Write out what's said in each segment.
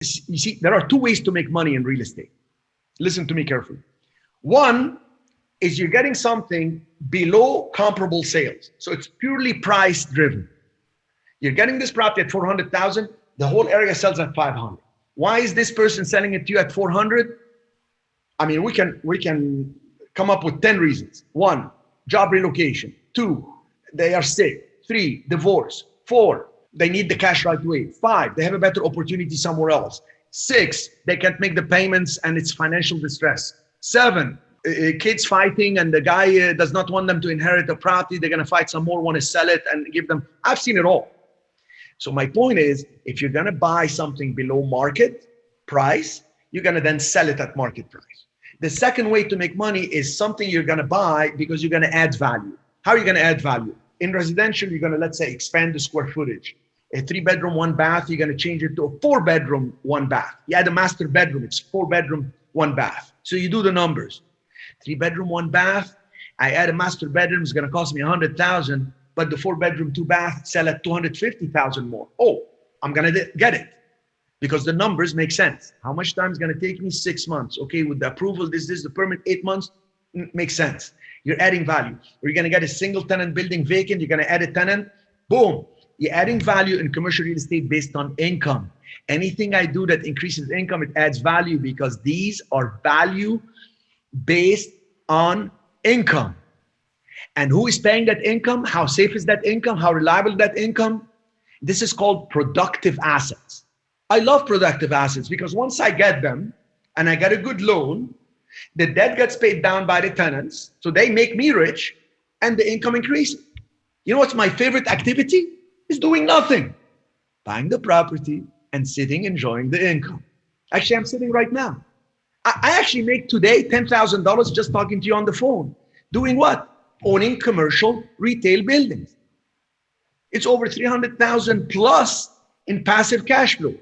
You see, there are two ways to make money in real estate. Listen to me carefully. One is you're getting something below comparable sales. So it's purely price driven. You're getting this property at 400,000, the whole area sells at 500. Why is this person selling it to you at 400? I mean, we can come up with 10 reasons. 1, job relocation. 2, they are sick. 3, divorce. 4, they need the cash right away. 5, they have a better opportunity somewhere else. 6, they can't make the payments and it's financial distress. 7, kids fighting and the guy does not want them to inherit the property. They're going to fight some more, want to sell it and give them. I've seen it all. So my point is, if you're going to buy something below market price, you're going to then sell it at market price. The second way to make money is something you're going to buy because you're going to add value. How are you going to add value? In residential, you're going to, let's say, expand the square footage. A 3-bedroom, 1 bath, you're going to change it to a 4-bedroom, 1 bath. You add a master bedroom, it's 4-bedroom, 1 bath. So you do the numbers. 3-bedroom, 1 bath. I add a master bedroom, it's going to cost me 100,000, but the 4-bedroom, 2 bath sell at 250,000 more. Oh, I'm going to get it because the numbers make sense. How much time is going to take me? 6 months. Okay, with the approval, this, the permit, 8 months, makes sense. You're adding value. Or you're going to get a single tenant building vacant. You're going to add a tenant. Boom. You're adding value in commercial real estate based on income. Anything I do that increases income, it adds value because these are value based on income. And who is paying that income? How safe is that income? How reliable is that income? This is called productive assets. I love productive assets because once I get them and I get a good loan, the debt gets paid down by the tenants. So they make me rich and the income increases. You know what's my favorite activity? Is doing nothing. Buying the property and sitting, enjoying the income. Actually, I'm sitting right now. I actually make today $10,000 just talking to you on the phone. Doing what? Owning commercial retail buildings. It's over 300,000 plus in passive cash flow.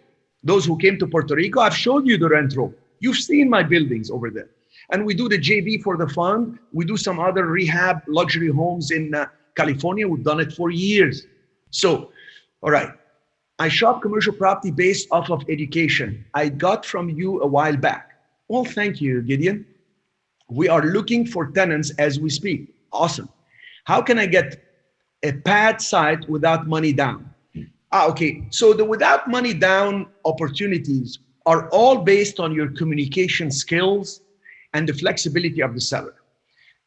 Those who came to Puerto Rico, I've showed you the rent roll. You've seen my buildings over there. And we do the JV for the fund. We do some other rehab luxury homes in California. We've done it for years. So, all right. I shop commercial property based off of education. I got from you a while back. Well, thank you, Gideon. We are looking for tenants as we speak. Awesome. How can I get a pad site without money down? Okay. So the without money down opportunities are all based on your communication skills and the flexibility of the seller.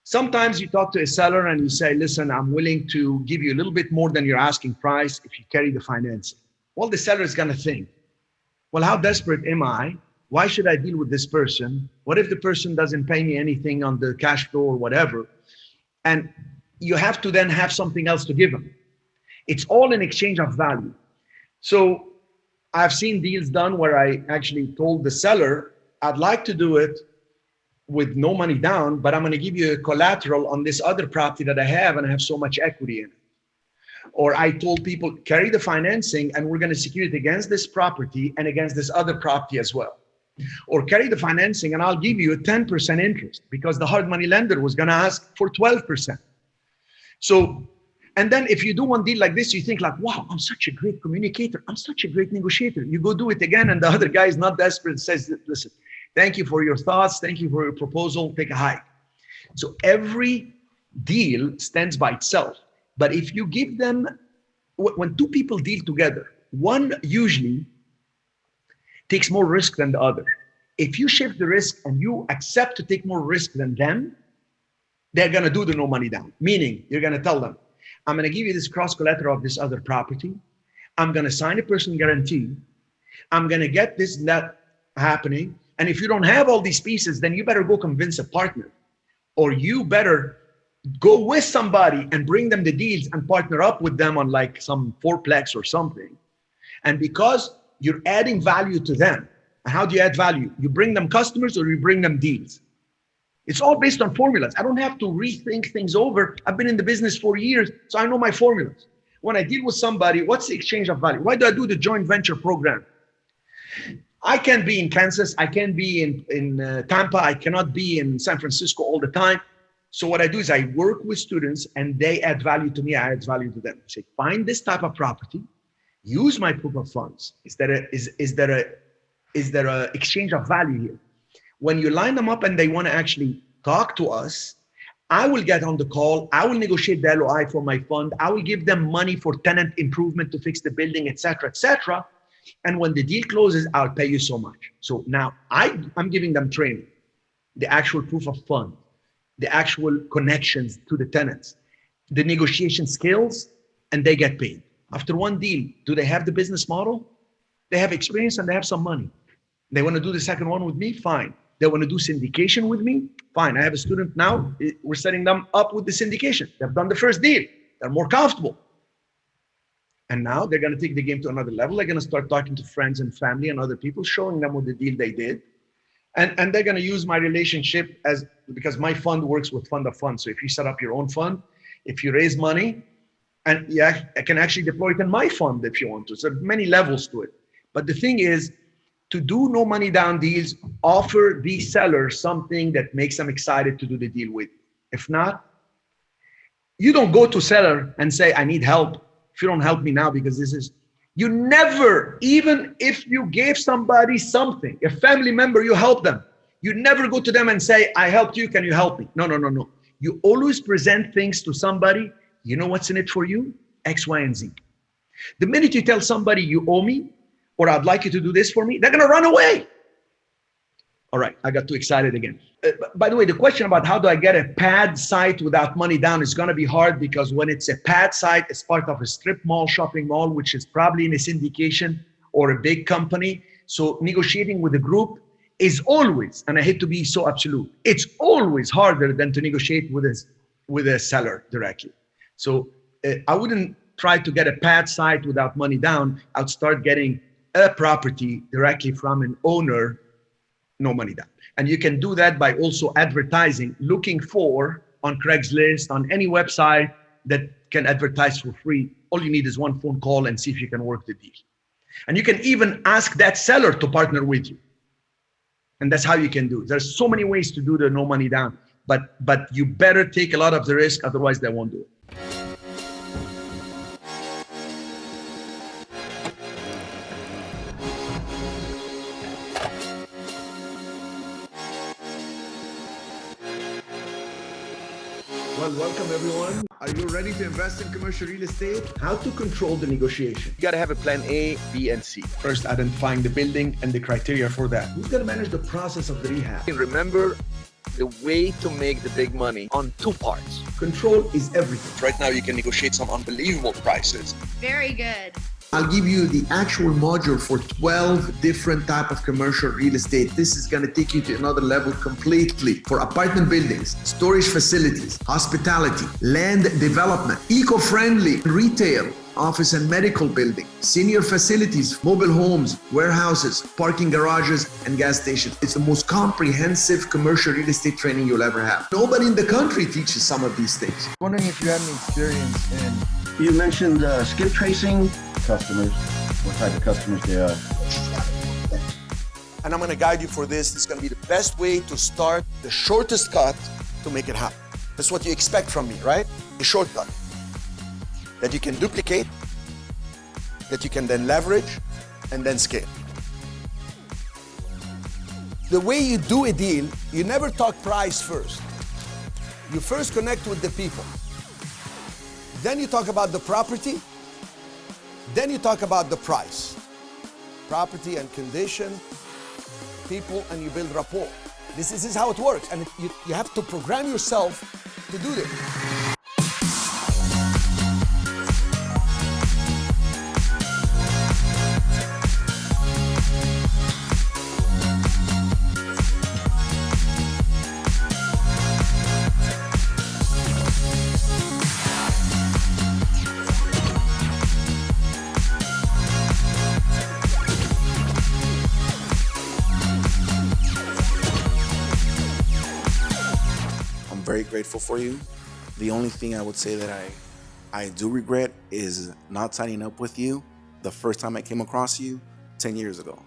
Sometimes you talk to a seller and you say, listen, I'm willing to give you a little bit more than your asking price if you carry the financing. Well, the seller is going to think, well, how desperate am I? Why should I deal with this person? What if the person doesn't pay me anything on the cash flow or whatever? And you have to then have something else to give them. It's all in exchange of value. So I've seen deals done where I actually told the seller, I'd like to do it with no money down, but I'm going to give you a collateral on this other property that I have and I have so much equity in it. Or I told people, carry the financing and we're going to secure it against this property and against this other property as well. Or carry the financing and I'll give you a 10% interest because the hard money lender was going to ask for 12%. So, and then if you do one deal like this, you think like, wow, I'm such a great communicator. I'm such a great negotiator. You go do it again and the other guy is not desperate, says, listen, thank you for your thoughts. Thank you for your proposal. Take a hike. So every deal stands by itself. But if you give them, when two people deal together, one usually takes more risk than the other. If you shift the risk and you accept to take more risk than them, they're going to do the no money down. Meaning you're going to tell them, I'm going to give you this cross collateral of this other property. I'm going to sign a personal guarantee. I'm going to get this and that happening. And if you don't have all these pieces, then you better go convince a partner, or you better go with somebody and bring them the deals and partner up with them on like some fourplex or something. And because you're adding value to them, and how do you add value? You bring them customers or you bring them deals. It's all based on formulas. I don't have to rethink things over. I've been in the business for years, so I know my formulas. When I deal with somebody, what's the exchange of value? Why do I do the joint venture program? I can't be in Kansas. I can't be in Tampa. I cannot be in San Francisco all the time. So what I do is I work with students and they add value to me. I add value to them. I say, find this type of property, use my proof of funds. Is there a Is there an exchange of value here? When you line them up and they want to actually talk to us, I will get on the call. I will negotiate the LOI for my fund. I will give them money for tenant improvement to fix the building, et cetera, et cetera. And when the deal closes, I'll pay you so much. So now I'm giving them training, the actual proof of fund, the actual connections to the tenants, the negotiation skills, and they get paid. After one deal, do they have the business model? They have experience and they have some money. They want to do the second one with me? Fine. They want to do syndication with me? Fine. I have a student now. We're setting them up with the syndication. They've done the first deal. They're more comfortable. And now they're going to take the game to another level. They're going to start talking to friends and family and other people, showing them what the deal they did. And they're going to use my relationship because my fund works with fund of funds. So if you set up your own fund, if you raise money, and yeah, I can actually deploy it in my fund if you want to. So many levels to it. But the thing is, to do no money down deals, offer the seller something that makes them excited to do the deal with you. If not, you don't go to seller and say, I need help. If you don't help me now, because you never, even if you gave somebody something, a family member, you help them. You never go to them and say, I helped you, can you help me? No, no, no, no. You always present things to somebody. You know what's in it for you? X, Y, and Z. The minute you tell somebody you owe me, or I'd like you to do this for me, they're gonna run away. All right, I got too excited again. By the way, the question about how do I get a pad site without money down is gonna be hard, because when it's a pad site, it's part of a strip mall, shopping mall, which is probably in a syndication or a big company. So negotiating with a group is always, and I hate to be so absolute, it's always harder than to negotiate with a seller directly. So I wouldn't try to get a pad site without money down. I'd start getting a property directly from an owner, no money down. And you can do that by also advertising, looking for on Craigslist, on any website that can advertise for free. All you need is one phone call and see if you can work the deal. And you can even ask that seller to partner with you. And that's how you can do it. There's so many ways to do the no money down, but you better take a lot of the risk, otherwise they won't do it. Well, welcome everyone. Are you ready to invest in commercial real estate? How to control the negotiation. You got to have a plan A, B, and C. First, identifying the building and the criteria for that. Who's going to manage the process of the rehab? And remember the way to make the big money on two parts. Control is everything. Right now, you can negotiate some unbelievable prices. Very good. I'll give you the actual module for 12 different type of commercial real estate. This is going to take you to another level completely for apartment buildings, storage facilities, hospitality, land development, eco-friendly retail, office and medical building, senior facilities, mobile homes, warehouses, parking garages, and gas stations. It's the most comprehensive commercial real estate training you'll ever have. Nobody in the country teaches some of these things. Wondering if you have any experience in, you mentioned skip tracing customers, what type of customers they are. And I'm going to guide you for this. It's going to be the best way to start the shortest cut to make it happen. That's what you expect from me, right? A shortcut that you can duplicate, that you can then leverage, and then scale. The way you do a deal, you never talk price first. You first connect with the people. Then you talk about the property. Then you talk about the price. Property and condition, people, and you build rapport. This is how it works. And you have to program yourself to do this. Very grateful for you. The only thing I would say that I do regret is not signing up with you the first time I came across you 10 years ago.